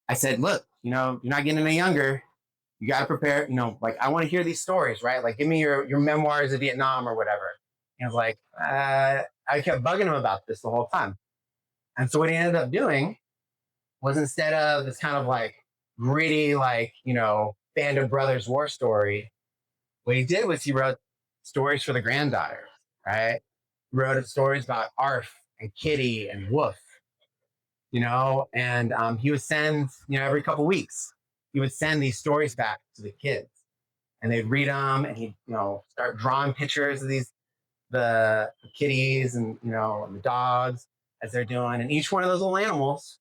I said, look, you're not getting any younger. You got to prepare, like, I want to hear these stories, right? Like, give me your memoirs of Vietnam or whatever. He was like, I kept bugging him about this the whole time. And so what he ended up doing was, instead of this kind of like gritty, like, Band of Brothers war story, what he did was he wrote stories for the granddaughters, right? He wrote stories about Arf and Kitty and Woof, and he would send, every couple weeks, he would send these stories back to the kids, and they'd read them, and he'd, start drawing pictures of the kitties and the dogs as they're doing. And each one of those little animals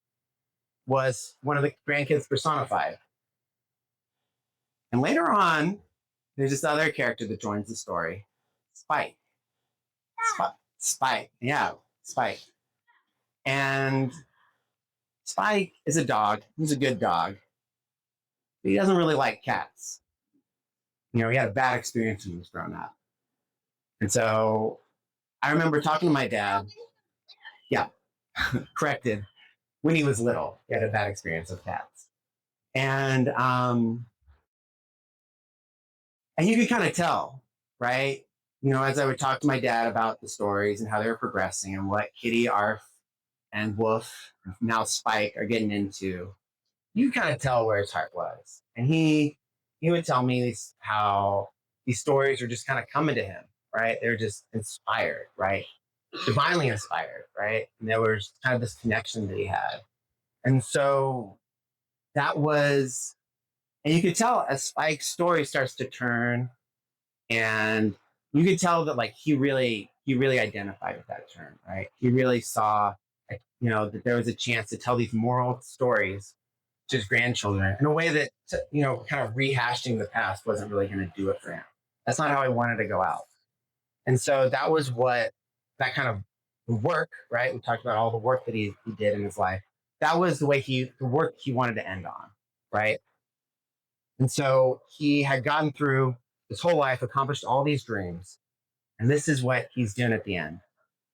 was one of the grandkids personified. And later on, there's this other character that joins the story, Spike. Spike. Yeah, Spike. And Spike is a dog. He's a good dog. But he doesn't really like cats. He had a bad experience when he was growing up. And so I remember talking to my dad. Yeah, corrected. When he was little, he had a bad experience with cats. And you could kind of tell, right? As I would talk to my dad about the stories and how they were progressing and what Kitty, Arf, and Wolf, and now Spike, are getting into, you kind of tell where his heart was. And he would tell me how these stories were just kind of coming to him, right? They were just inspired, right? Divinely inspired, right? And there was kind of this connection that he had. And so that was, and you could tell as Spike's story starts to turn, and you could tell that, like, he really identified with that turn, right? He really saw, that there was a chance to tell these moral stories to his grandchildren in a way that, kind of rehashing the past wasn't really going to do it for him. That's not how he wanted to go out. And so that was what that kind of work, right? We talked about all the work that he did in his life. That was the work he wanted to end on, right? And so he had gotten through his whole life, accomplished all these dreams. And this is what he's doing at the end.